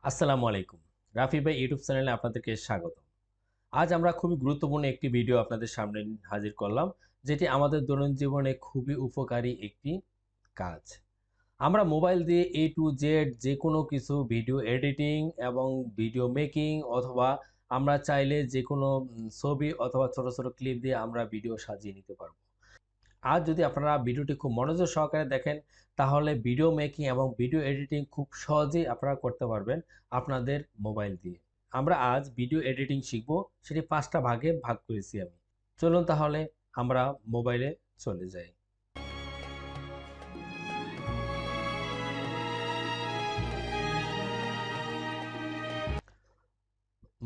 আসসালামু আলাইকুম। রাফি ভাই ইউটিউব চ্যানেলে আপনাদেরকে স্বাগত। আজ আমরা খুবই গুরুত্বপূর্ণ একটি ভিডিও আপনাদের সামনে হাজির করলাম, যেটি আমাদের দৈনন্দিন জীবনে খুবই উপকারী একটি কাজ। আমরা মোবাইল দিয়ে এ টু জেড যে কোনো কিছু ভিডিও এডিটিং এবং ভিডিও মেকিং অথবা আমরা চাইলে যে কোনো ছবি অথবা ছোট, ছোট ক্লিপ দিয়ে আমরা ভিডিও সাজিয়ে নিতে পারব। আর যদি আপনারা ভিডিওটি খুব মনোযোগ সহকারে দেখেন, তাহলে ভিডিও মেকিং এবং ভিডিও এডিটিং খুব সহজেই আপনারা করতে পারবেন আপনাদের মোবাইল দিয়ে। আমরা আজ ভিডিও এডিটিং শিখব, সেটি ৫টা ভাগে ভাগ করেছি আমি। চলুন তাহলে আমরা মোবাইলে চলে যাই।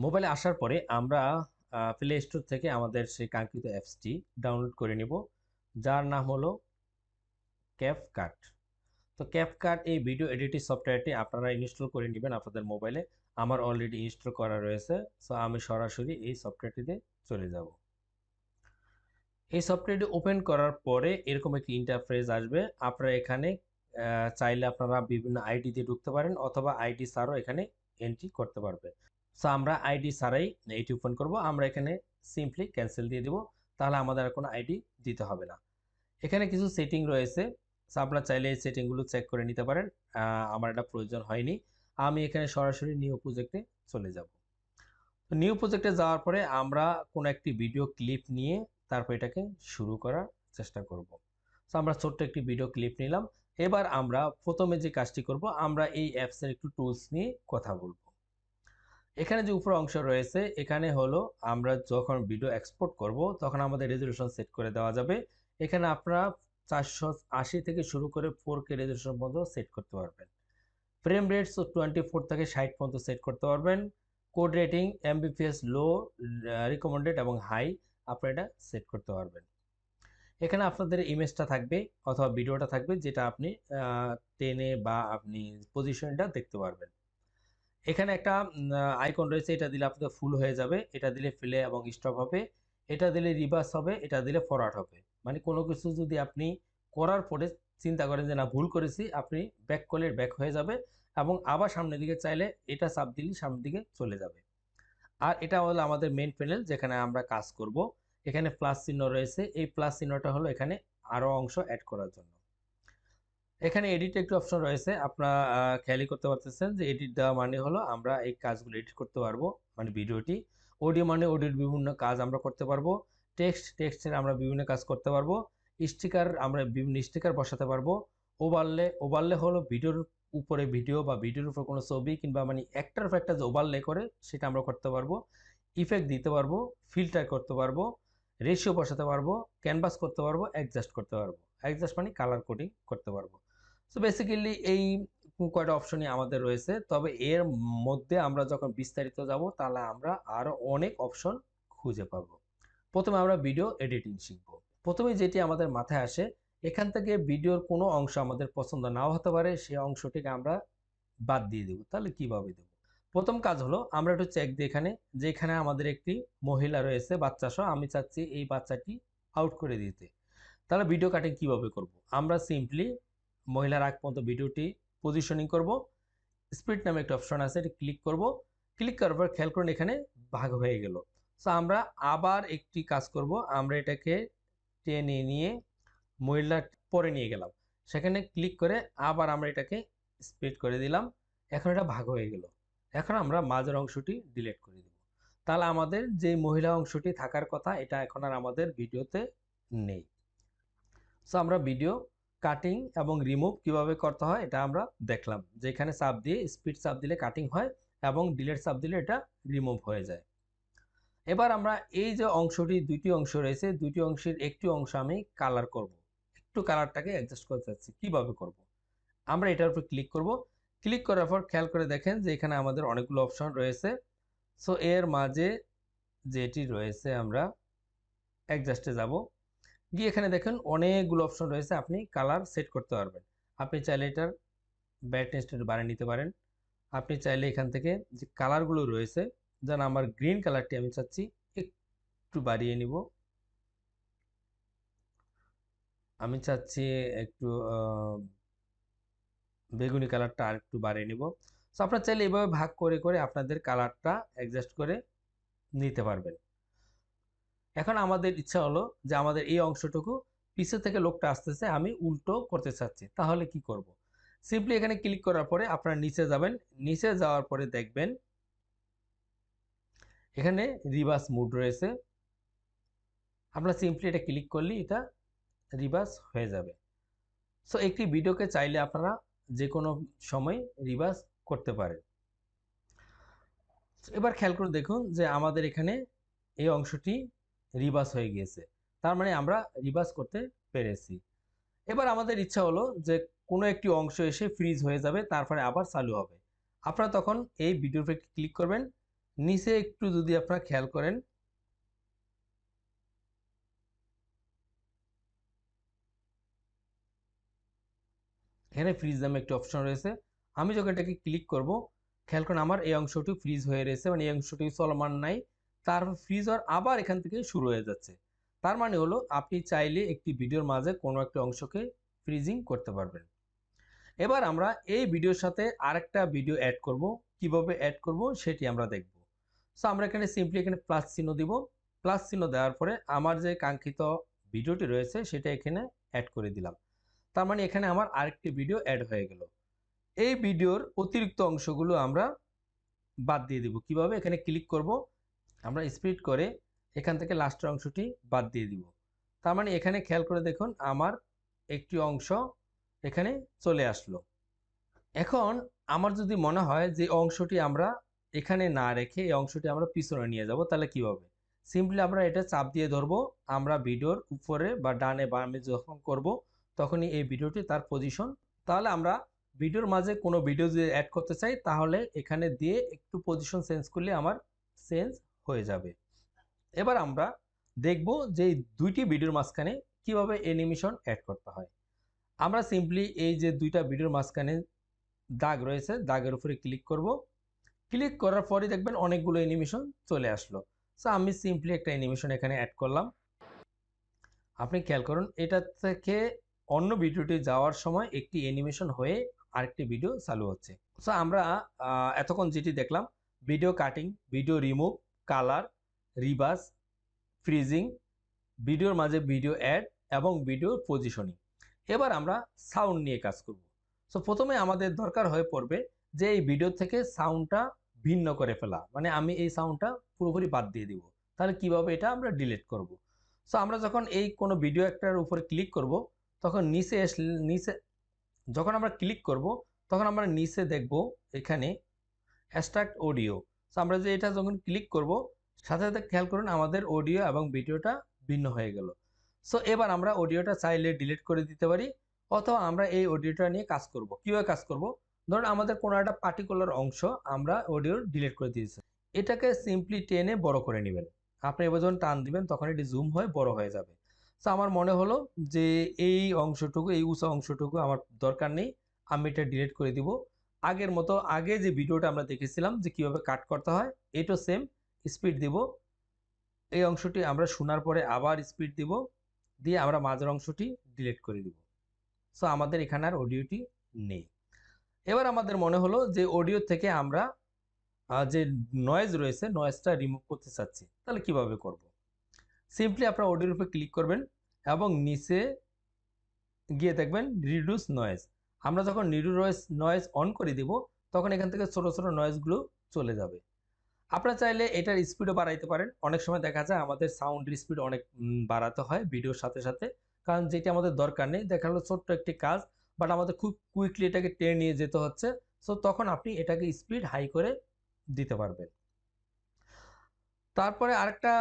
মোবাইলে আসার পরে আমরা প্লে স্টোর থেকে আমাদের সেই কাঙ্ক্ষিত অ্যাপসটি ডাউনলোড করে নেব, যার নাম হলো ক্যাপকাট। তো ক্যাপকাট এই ভিডিও এডিটিং সফটওয়্যারটি আপনারা ইনস্টল করে নেবেন আপনাদের মোবাইলে। আমার অলরেডি ইনস্টল করা রয়েছে। সো আমি সরাসরি এই সফটওয়্যারটিতে চলে যাব। এই সফটওয়্যারটি ওপেন করার পরে এরকম একটি ইন্টারফেস আসবে। আপনারা এখানে চাইলে আপনারা বিভিন্ন আইডি দিয়ে ঢুকতে পারেন অথবা আইডি ছাড়াও এখানে এন্ট্রি করতে পারবেন। সো আমরা আইডি ছাড়াই এটি ওপেন করব। আমরা এখানে সিম্পলি ক্যান্সেল দিয়ে দিব, তাহলে আমাদের আর কোনো আইডি দিতে হবে না। এখানে কিছু সেটিং রয়েছে, সো আপনারা চাইলে এই সেটিংগুলো চেক করে নিতে পারেন। আমার এটা প্রয়োজন হয়নি। আমি এখানে সরাসরি নিউ প্রজেক্টে চলে যাব। তো নিউ প্রজেক্টে যাওয়ার পরে আমরা কোনো একটি ভিডিও ক্লিপ নিয়ে তারপর এটাকে শুরু করার চেষ্টা করব। সো আমরা ছোট্ট একটি ভিডিও ক্লিপ নিলাম। এবার আমরা প্রথমে যে কাজটি করব, আমরা এই অ্যাপসের একটু টুলস নিয়ে কথা বলবো। এখানে যে উপর অংশ রয়েছে, এখানে হলো আমরা যখন ভিডিও এক্সপোর্ট করব তখন আমাদের রেজলিউশন সেট করে দেওয়া যাবে। এখানে আপনারা 480 থেকে শুরু করে 4K রেজলিউশন পর্যন্ত সেট করতে পারবেন। ফ্রেম রেট 24 থেকে 60 পর্যন্ত সেট করতে পারবেন। কোড রেটিং এমবিপিএস লো, রিকমেন্ডেড এবং হাই আপনারা এটা সেট করতে পারবেন। এখানে আপনাদের ইমেজটা থাকবে অথবা ভিডিওটা থাকবে, যেটা আপনি টেনে বা আপনি পজিশনটা দেখতে পারবেন। এখানে একটা আইকন রয়েছে, এটা দিলে আপনাদের ফুল হয়ে যাবে, এটা দিলে প্লে এবং স্টপ হবে, এটা দিলে রিভার্স হবে, এটা দিলে ফরওয়ার্ড হবে। মানে কোনো কিছু যদি আপনি করার পরে চিন্তা করেন যে না ভুল করেছি, আপনি ব্যাক করলে ব্যাক হয়ে যাবে এবং আবার সামনের দিকে চাইলে এটা চাপ দিলে সামনের দিকে চলে যাবে। আর এটা হলো আমাদের মেইন প্যানেল, যেখানে আমরা কাজ করব। এখানে প্লাস চিহ্ন রয়েছে, এই প্লাস চিহ্নটা হলো এখানে আরও অংশ অ্যাড করার জন্য। এখানে এডিট একটি অপশন রয়েছে, আপনারা খেয়ালই করতে পারতেছেন যে এডিট দেওয়া মানে হলো আমরা এই কাজগুলো এডিট করতে পারবো, মানে ভিডিওটি। অডিও মানে অডিওর বিভিন্ন কাজ আমরা করতে পারবো। টেক্সটের আমরা বিভিন্ন কাজ করতে পারবো। স্টিকার আমরা বিভিন্ন স্টিকার বসাতে পারবো। ওভারলে হলো ভিডিওর উপরে ভিডিও বা ভিডিওর উপর কোনো ছবি কিংবা মানে একটার পর একটা যে ওভারলে করে সেটা আমরা করতে পারবো। ইফেক্ট দিতে পারবো, ফিল্টার করতে পারবো, রেশিও বসাতে পারবো, ক্যানভাস করতে পারবো, অ্যাডজাস্ট করতে পারবো। অ্যাডজাস্ট মানে কালার কোডিং করতে পারবো। সো বেসিক্যালি এই কয়টা অপশনই আমাদের রয়েছে। তবে এর মধ্যে আমরা যখন বিস্তারিত যাব তাহলে আমরা আরও অনেক অপশন খুঁজে পাবো। প্রথমে আমরা ভিডিও এডিটিং শিখব। প্রথমে যেটি আমাদের মাথায় আসে, এখান থেকে ভিডিওর কোনো অংশ আমাদের পছন্দ নাও হতে পারে, সেই অংশটিকে আমরা বাদ দিয়ে দেব। তাহলে কিভাবে দেব? প্রথম কাজ হলো আমরা একটু চেক দিই এখানে, যে এখানে আমাদের একটি মহিলা রয়েছে বাচ্চা সহ, আমি চাচ্ছি এই বাচ্চাটি আউট করে দিতে। তাহলে ভিডিও কাটিং কিভাবে করব? আমরা সিম্পলি মহিলার আগ পর্যন্ত ভিডিওটি পজিশনিং করব। স্প্লিট নামে একটা অপশন আছে, এটা ক্লিক করব। ক্লিক করার পর খেয়াল করুন এখানে ভাগ হয়ে গেল। সো আমরা আবার একটি কাজ করব, আমরা এটাকে টেনে নিয়ে মহিলার পরে নিয়ে গেলাম। সেখানে ক্লিক করে আবার আমরা এটাকে স্প্লিট করে দিলাম। এখন এটা ভাগ হয়ে গেল। এখন আমরা মাঝের অংশটি ডিলিট করে দেব। তাহলে আমাদের যে মহিলা অংশটি থাকার কথা, এটা এখন আর আমাদের ভিডিওতে নেই। সো আমরা ভিডিও কাটিং এবং রিমুভ কিভাবে করতে হয় এটা আমরা দেখলাম, যেখানে চাপ দিয়ে স্পিড চাপ দিলে কাটিং হয় এবং ডিলেট চাপ দিলে এটা রিমুভ হয়ে যায়। এবার আমরা এই যে অংশটি, দুইটি অংশ রয়েছে, দুইটি অংশের একটি অংশ আমি কালার করব। একটু কালারটাকে অ্যাডজাস্ট করতে চাচ্ছি, কিভাবে করব? আমরা এটার উপর ক্লিক করব। ক্লিক করার পর খেয়াল করে দেখেন যে এখানে আমাদের অনেকগুলো অপশন রয়েছে। সো এর মাঝে যেটি রয়েছে, আমরা অ্যাডজাস্টে যাব। গিয়ে এখানে দেখেন অনেকগুলো অপশন রয়েছে, আপনি কালার সেট করতে পারবেন। আপনি চাইলে এটার ব্রাইটনেসটা বাড়িয়ে নিতে পারেন। আপনি চাইলে এখান থেকে যে কালারগুলো রয়েছে, যেন আমার গ্রিন কালারটি আমি চাচ্ছি একটু বাড়িয়ে নিব। আমি চাচ্ছি একটু বেগুনি কালারটা আর একটু বাড়িয়ে নিব। সো আপনারা চাইলে এইভাবে ভাগ করে করে আপনাদের কালারটা অ্যাডজাস্ট করে নিতে পারবেন। এখন আমাদের ইচ্ছা হলো যে আমাদের এই অংশটুকু পিছে থেকে লোকটা আসতেছে, আমি উল্টো করতে চাচ্ছি, তাহলে কি করব? সিম্পলি এখানে ক্লিক করার পরে আপনারা নিচে যাবেন। নিচে যাওয়ার পরে দেখবেন এখানে রিভার্স মুড রয়েছে। আপনারা সিম্পলি এটা ক্লিক করলেই এটা রিভার্স হয়ে যাবে। সো একটি ভিডিওকে চাইলে আপনারা যে কোনো সময় রিভার্স করতে পারেন। এবার খেয়াল করে দেখুন যে আমাদের এখানে এই অংশটি রিভার্স হয়ে গিয়েছে, তার মানে আমরা রিভার্স করতে পেরেছি। এবার আমাদের ইচ্ছা হলো যে কোনো একটি অংশ এসে ফ্রিজ হয়ে যাবে, তারপরে আবার চালু হবে। আপনারা তখন এই ভিডিওর উপরে ক্লিক করবেন। নিচে একটু যদি আপনারা খেয়াল করেন, এখানে ফ্রিজ নামে একটি অপশন রয়েছে। আমি যখন এটাকে ক্লিক করব, খেয়াল করুন আমার এই অংশটি ফ্রিজ হয়ে রয়েছে, মানে এই অংশটি চলমান নাই, তারপর ফ্রিজ হওয়ার আবার এখান থেকে শুরু হয়ে যাচ্ছে। তার মানে হলো আপনি চাইলে একটি ভিডিওর মাঝে কোনো একটা অংশকে ফ্রিজিং করতে পারবেন। এবার আমরা এই ভিডিওর সাথে আরেকটা ভিডিও অ্যাড করব। কিভাবে অ্যাড করব সেটি আমরা দেখব। সো আমরা এখানে সিম্পলি এখানে প্লাস চিহ্ন দিব। প্লাস চিহ্ন দেওয়ার পরে আমার যে কাঙ্ক্ষিত ভিডিওটি রয়েছে সেটা এখানে অ্যাড করে দিলাম। তার মানে এখানে আমার আরেকটি ভিডিও অ্যাড হয়ে গেল। এই ভিডিওর অতিরিক্ত অংশগুলো আমরা বাদ দিয়ে দিব। কিভাবে? এখানে ক্লিক করব, আমরা স্প্লিট করে এখান থেকে লাস্টের অংশটি বাদ দিয়ে দিব। তার মানে এখানে খেয়াল করে দেখুন আমার একটি অংশ এখানে চলে আসলো। এখন আমার যদি মনে হয় যে অংশটি আমরা এখানে না রেখে এই অংশটি আমরা পিছনে নিয়ে যাব, তাহলে কি হবে? সিম্পলি আমরা এটা চাপ দিয়ে ধরবো। আমরা ভিডিওর উপরে বা ডানে বামে যখন করব তখনই এই ভিডিওটি তার পজিশন, তাহলে আমরা ভিডিওর মাঝে কোনো ভিডিও যদি অ্যাড করতে চাই তাহলে এখানে দিয়ে একটু পজিশন চেঞ্জ করলে আমার চেঞ্জ হয়ে যাবে। এবার আমরা দেখব যে এই দুইটি ভিডিওর মাঝখানে কিভাবে অ্যানিমেশন অ্যাড করতে হয়। আমরা সিম্পলি এই যে দুইটা ভিডিওর মাঝখানে দাগ রয়েছে, দাগের উপরে ক্লিক করব। ক্লিক করার পরে দেখবেন অনেকগুলো অ্যানিমেশন চলে আসলো। সো আমি সিম্পলি একটা অ্যানিমেশন এখানে অ্যাড করলাম। আপনি খেয়াল করুন এটা থেকে অন্য ভিডিওটি যাওয়ার সময় একটি অ্যানিমেশন হয়ে আরেকটি ভিডিও চালু হচ্ছে। সো আমরা এতক্ষণ যেটি দেখলাম, video cutting, video remove, colour, reverse, freezing, ভিডিওর মাঝে ভিডিও অ্যাড এবং ভিডিও পজিশনিং। এবার আমরা সাউন্ড নিয়ে কাজ করব। সো প্রথমে আমাদের দরকার হয়ে পড়বে যে এই ভিডিও থেকে সাউন্ডটা ভিন্ন করে ফেলা, মানে আমি এই সাউন্ডটা পুরোপুরি বাদ দিয়ে দিব। তাহলে কিভাবে এটা আমরা ডিলিট করব? সো আমরা যখন এই কোনো ভিডিও একটার উপরে ক্লিক করব তখন নিচে যখন আমরা ক্লিক করব তখন আমরা নিচে দেখব এখানে এক্সট্রাক্ট অডিও। সো আমরা যে এটা যখন ক্লিক করব সাথে সাথে খেয়াল করুন আমাদের অডিও এবং ভিডিওটা ভিন্ন হয়ে গেল। সো এবার আমরা অডিওটা চাইলে ডিলিট করে দিতে পারি, অথবা আমরা এই অডিওটা নিয়ে কাজ করব। কিভাবে কাজ করব? ধরুন আমাদের কোনো একটা পার্টিকুলার অংশ আমরা অডিও ডিলিট করে দিয়েছি, এটাকে সিম্পলি টেনে বড় করে নেবেন। আপনি এবার যখন টান দিবেন তখন এটি জুম হয়ে বড় হয়ে যাবে। সো আমার মনে হলো যে এই অংশটুকু, এই উঁচা অংশটুকু আমার দরকার নেই, আমি এটা ডিলিট করে দিব। আগের মতো আগে যে ভিডিওটা আমরা দেখেছিলাম যে কিভাবে কাট করতে হয়, এটা সেম স্পিড দিব। এই অংশটি আমরা শোনার পরে আবার স্পিড দিব, দিয়ে আমরা মাঝের অংশটি ডিলিট করে দিব। সো আমাদের এখানে আর অডিওটি নেই। এবার আমাদের মনে হলো যে অডিও থেকে আমরা যে নয়েজ রয়েছে নয়েজটা রিমুভ করতে চাচ্ছি, তাহলে কিভাবে করব? সিম্পলি আপনারা অডিওর উপরে ক্লিক করবেন এবং নিচে গিয়ে দেখবেন রিডিউস নয়েজ। আমরা যখন রিডিউস নয়েজ অন করে দিব তখন এখান থেকে ছোট ছোট নয়েজগুলো চলে যাবে। আপনারা চাইলে এটার স্পিডও বাড়াইতে পারেন। অনেক সময় দেখা যায় আমাদের সাউন্ডের স্পিড অনেক বাড়াতে হয় ভিডিওর সাথে সাথে, কারণ যেটি আমাদের দরকার নেই, দেখা গেলো ছোট্ট একটি কাজ বাট আমাদের খুব কুইকলি এটাকে টেনে নিয়ে যেতে হচ্ছে। সো তখন আপনি এটাকে স্পিড হাই করে দিতে পারবেন। তারপরে আরেকটা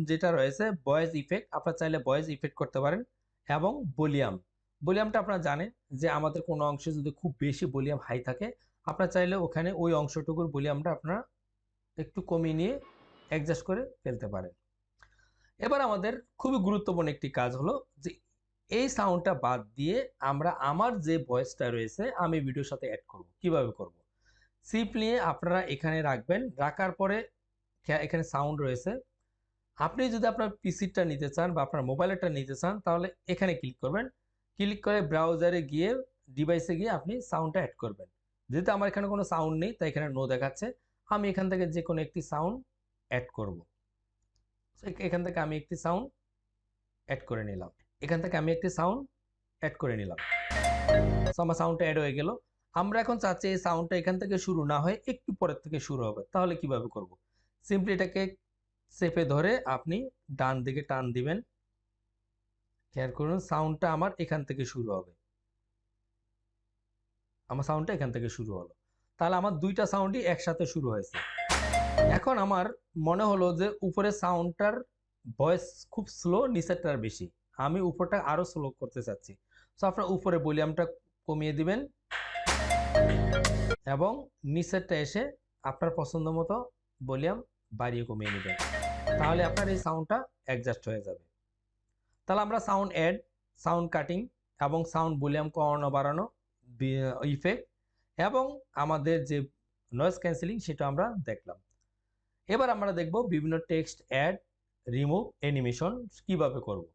যেটা রয়েছে ভয়েস ইফেক্ট, আপনারা চাইলে ভয়েস ইফেক্ট করতে পারেন। এবং ভলিউম, ভলিউমটা আপনারা জানেন যে আমাদের কোনো অংশে যদি খুব বেশি ভলিউম হাই থাকে আপনারা চাইলে ওখানে ওই অংশটুকুর ভলিউমটা আপনারা একটু কমিয়ে নিয়ে অ্যাডজাস্ট করে ফেলতে পারেন। এবার আমাদের খুবই গুরুত্বপূর্ণ একটি কাজ হলো যে এই সাউন্ডটা বাদ দিয়ে আমরা আমার যে ভয়েসটা রয়েছে আমি ভিডিওর সাথে অ্যাড করব। কিভাবে করব? সিম্পলি আপনারা এখানে রাখবেন, রাখার পরে এখানে সাউন্ড রয়েছে। আপনি যদি আপনার পিসিটা নিতে চান বা আপনার মোবাইলটা নিতে চান তাহলে এখানে ক্লিক করবেন। ক্লিক করে ব্রাউজারে গিয়ে ডিভাইসে গিয়ে আপনি সাউন্ডটা অ্যাড করবেন। যেহেতু আমার এখানে কোনো সাউন্ড নেই তাই এখানে নো দেখাচ্ছে। আমি এখান থেকে যে কোনো একটি সাউন্ড অ্যাড করব। এখান থেকে আমি একটি সাউন্ড অ্যাড করে নিলাম, এখান থেকে আমি একটি সাউন্ড অ্যাড করে নিলাম। আমার সাউন্ডটা অ্যাড হয়ে গেল। আমরা এখন চাচ্ছি এই সাউন্ডটা এখান থেকে শুরু না হয় একটু পরের থেকে শুরু হবে। তাহলে কিভাবে করব? সিম্পলি এটাকে চেপে ধরে আপনি ডান দিকে টান দিবেন। খেয়াল করুন সাউন্ডটা আমার এখান থেকে শুরু হবে। আমার সাউন্ডটা এখান থেকে শুরু হলো। তাহলে আমার দুইটা সাউন্ডই একসাথে শুরু হয়েছে। এখন আমার মনে হলো যে উপরের সাউন্ডটার ভয়েস খুব স্লো, নিচেরটার বেশি। আমি উপরটা আরো স্লো করতে চাচ্ছি। সো আপনার উপরে ভলিউমটা কমিয়ে দিবেন এবং নিচেরটা এসে আপনার পছন্দ মতো ভলিউম বাড়িয়ে কমিয়ে নেবেন। তাহলে আপনার এই সাউন্ডটা অ্যাডজাস্ট হয়ে যাবে। তাহলে আমরা সাউন্ড অ্যাড, সাউন্ড কাটিং এবং সাউন্ড ভলিউম কমানো বাড়ানো ইফেক্ট এবং আমাদের যে নয়েজ ক্যান্সেলিং সেটা আমরা দেখলাম। এবার আমরা দেখব বিভিন্ন টেক্সট অ্যাড, রিমুভ, অ্যানিমেশন কিভাবে করব।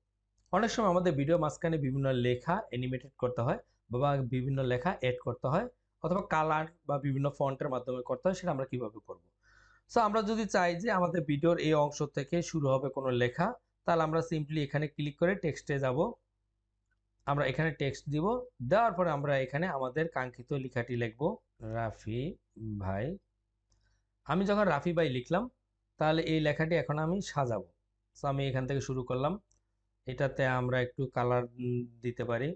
অনেক সময় আমাদের ভিডিও মাঝখানে বিভিন্ন লেখা অ্যানিমেটেড করতে হয় বা বিভিন্ন লেখা অ্যাড করতে হয় অথবা কালার বা বিভিন্ন ফন্টের মাধ্যমে করতে হয়, সেটা আমরা কিভাবে করব। সো আমরা যদি চাই যে আমাদের ভিডিওর এই অংশ থেকে শুরু হবে কোনো লেখা, তাহলে আমরা সিম্পলি এখানে ক্লিক করে টেক্সটে যাব। আমরা এখানে টেক্সট দিব, দেওয়ার পরে আমরা এখানে আমাদের কাঙ্ক্ষিত লেখাটি লিখব, রাফি ভাই। আমি যখন রাফি ভাই লিখলাম তাহলে এই লেখাটি এখন আমি সাজাবো। সো আমি এখান থেকে শুরু করলাম। এটাতে আমরা একটু কালার দিতে পারি,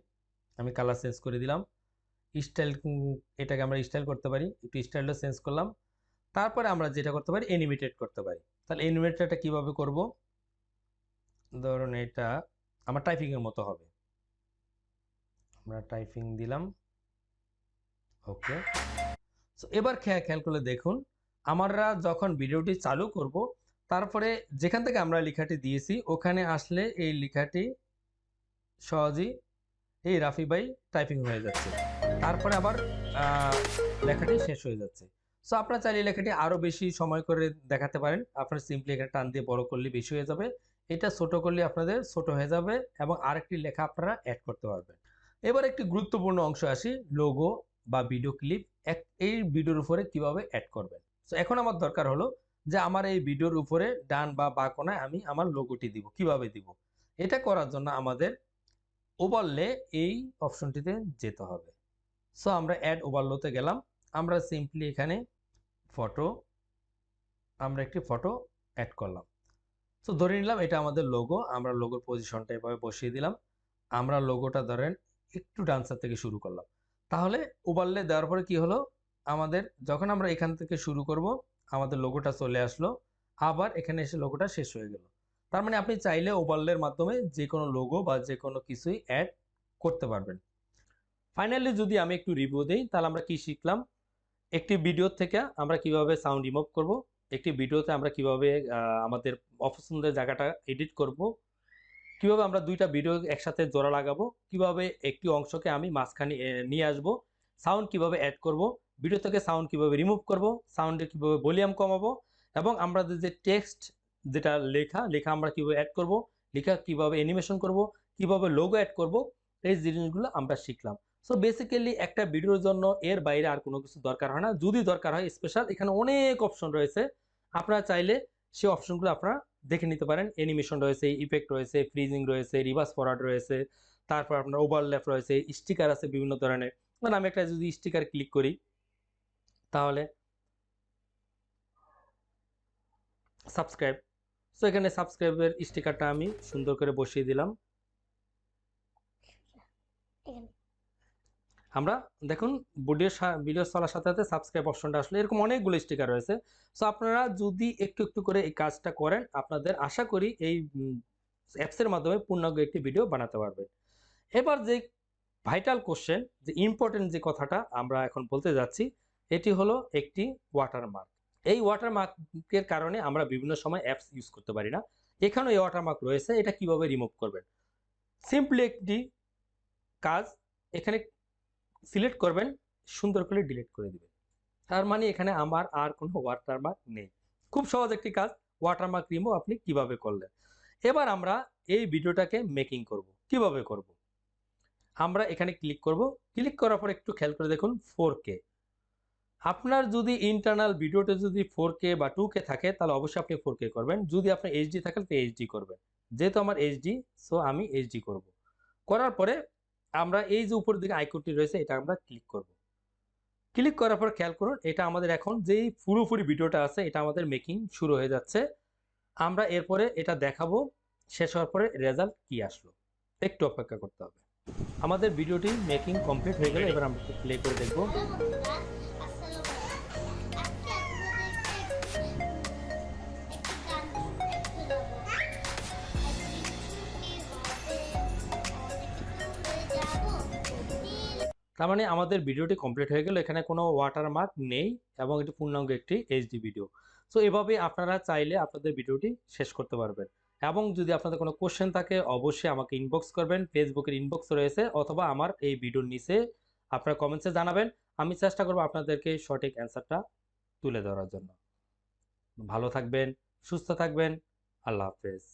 আমি কালার চেঞ্জ করে দিলাম। স্টাইল, এটাকে আমরা স্টাইল করতে পারি, একটু স্টাইলটা চেঞ্জ করলাম। তারপরে আমরা যেটা করতে পারি অ্যানিমেটেড করতে পারি। তাহলে অ্যানিমেটেডটা কিভাবে করব? ধরুন এটা আমার টাইপিং এর মতো হবে, আমরা টাইপিং দিলাম, ওকে। সো এবার খেয়াল করে দেখুন, আমরা যখন ভিডিওটি চালু করব তারপরে যেখান থেকে আমরা লেখাটি দিয়েছি ওখানে আসলে এই লেখাটি সহজেই এই রাফি ভাই টাইপিং হয়ে যাচ্ছে, তারপরে আবার লেখাটি শেষ হয়ে যাচ্ছে। সো আপনারা চাইলে লেখাটি আরো বেশি সময় করে দেখাতে পারেন। আপনারা সিম্পলি এখানে টান দিয়ে বড় করলে বেশি হয়ে যাবে, এটা ছোট করলে আপনাদের ছোট হয়ে যাবে এবং আরেকটি লেখা আপনারা অ্যাড করতে পারবেন। এবার একটি গুরুত্বপূর্ণ অংশ আসি, লোগো বা ভিডিও ক্লিপ এই ভিডিওর উপরে কিভাবে অ্যাড করবেন। সো এখন আমার দরকার হলো যে আমার এই ভিডিওর উপরে ডান বা বাঁ কোণায় আমি আমার লোগোটি দিব, কিভাবে দিব। এটা করার জন্য আমাদের ওভারলে এই অপশনটিতে যেতে হবে। সো আমরা অ্যাড ওভারলোতে গেলাম, আমরা সিম্পলি এখানে ফটো, আমরা একটি ফটো অ্যাড করলাম। সো ধরে নিলাম এটা আমাদের লোগো, আমরা লোগোর পজিশনটা এভাবে বসিয়ে দিলাম। আমরা লোগোটা ধরেন একটু ডান্সার থেকে শুরু করলাম। তাহলে ওভারলে দেওয়ার পরে কি হলো, আমাদের যখন আমরা এখান থেকে শুরু করব আমাদের লোগোটা চলে আসলো, আবার এখানে এসে লোগোটা শেষ হয়ে গেল। তার মানে আপনি চাইলে ওভারলের মাধ্যমে যে কোনো লোগো বা যে কোনো কিছুই অ্যাড করতে পারবেন। ফাইনালি যদি আমি একটু রিভিউ দেই তাহলে আমরা কি শিখলাম, একটি ভিডিও থেকে আমরা কিভাবে সাউন্ড রিমুভ করব, একটি ভিডিওতে আমরা কিভাবে আমাদের অপছন্দের জায়গাটা এডিট করব, কিভাবে আমরা দুইটা ভিডিও একসাথে জোড়া লাগাবো, কিভাবে একটি অংশকে আমি মাঝখানে নিয়ে আসব, সাউন্ড কিভাবে অ্যাড করব, ভিডিও থেকে সাউন্ড কিভাবে রিমুভ করব, সাউন্ডে কিভাবে ভলিউম কমাবো এবং আমরা যে টেক্সট যেটা লেখা লেখা আমরা কিভাবে অ্যাড করব, লেখা কিভাবে অ্যানিমেশন করব, কিভাবে লোগো অ্যাড করব, এই জিনিসগুলো আমরা শিখলাম। সো বেসিক্যালি একটা ভিডিওর জন্য এর বাইরে আর কোনো কিছু দরকার হয় না। যদি দরকার হয় স্পেশাল, এখানে অনেক অপশন রয়েছে, আপনারা চাইলে সেই অপশনগুলো আপনারা দেখে নিতে পারেন। অ্যানিমেশন রয়েছে, ইফেক্ট রয়েছে, ফ্রিজিং রয়েছে, রিভার্স ফরওয়ার্ড রয়েছে, তারপর আপনার ওভারল্যাপ রয়েছে, স্টিকার আছে বিভিন্ন ধরনের। মানে আমি একটা যদি স্টিকার ক্লিক করি তাহলে সাবস্ক্রাইব, সো এখানে সাবস্ক্রাইবের স্টিকারটা আমি সুন্দর করে বসিয়ে দিলাম। আমরা দেখুন ভিডিও চলার সাথে সাথে সাবস্ক্রাইব অপশনটা আসলে এরকম অনেকগুলো স্টিকার রয়েছে। সো আপনারা যদি একটু একটু করে এই কাজটা করেন আপনাদের আশা করি এই অ্যাপসের মাধ্যমে পূর্ণাঙ্গ একটি ভিডিও বানাতে পারবেন। এবার যে ভাইটাল কোশ্চেন, যে ইম্পর্টেন্ট যে কথাটা আমরা এখন বলতে যাচ্ছি, এটি হলো একটি ওয়াটারমার্ক। এই ওয়াটারমার্কের কারণে আমরা বিভিন্ন সময় অ্যাপস ইউজ করতে পারি না। এখানেও এই ওয়াটারমার্ক রয়েছে, এটা কিভাবে রিমুভ করবেন। সিম্পলি একটি কাজ, এখানে সিলেক্ট করবেন, সুন্দর করে ডিলিট করে দিবেন। তার মানে এখানে আমার আর কোনো ওয়াটারমার্ক নেই। খুব সহজ একটি কাজ, ওয়াটারমার্ক রিমুভ আপনি কিভাবে করলেন। এবার আমরা এই ভিডিওটাকে মেকিং করব, কিভাবে করব। আমরা এখানে ক্লিক করব, ক্লিক করার পর একটু খেয়াল করে দেখুন 4K, আপনার যদি ইন্টারনাল ভিডিওতে যদি 4K বা 2K থাকে তাহলে অবশ্যই আপনি 4K করবেন। যদি আপনার এইচডি থাকে তাহলে এইচডি করবেন। যেহেতু আমার এইচডি, সো আমি এইচডি করব। করার পরে আমরা এই যে উপরের দিকে আইকনটি রয়েছে এটা আমরা ক্লিক করব। ক্লিক করার পর খেয়াল করুন এটা আমাদের এখন যেই পুরোপুরি ভিডিওটা আছে এটা আমাদের মেকিং শুরু হয়ে যাচ্ছে। আমরা এরপরে এটা দেখাবো শেষ হওয়ার পরে রেজাল্ট কি আসলো। একটু অপেক্ষা করতে হবে। আমাদের ভিডিওটি মেকিং কমপ্লিট হয়ে গেলে এবার আমরা একটু প্লে করে দেখব। হ্যালো বন্ধুরা, আসসালামু আলাইকুম। আজকে আপনাদেরকে একটি গান শোনাবো। আজ কিছু কি হবে, অনেক দূরে যাবো নীল। তার মানে আমাদের ভিডিওটি কমপ্লিট হয়ে গেল, এখানে কোনো ওয়াটারমার্ক নেই এবং এটি পূর্ণাঙ্গ একটি এইচডি ভিডিও। সো এভাবে আপনারা চাইলে আপনাদের ভিডিওটি শেষ করতে পারবেন। এবং যদি আপনাদের কোনো কোশ্চেন থাকে অবশ্যই আমাকে ইনবক্স করবেন, ফেসবুকের ইনবক্স রয়েছে, অথবা আমার এই ভিডিওর নিচে আপনারা কমেন্টসে জানাবেন। আমি চেষ্টা করব আপনাদেরকে সঠিক অ্যান্সারটা তুলে ধরার জন্য। ভালো থাকবেন, সুস্থ থাকবেন। আল্লাহ হাফেজ।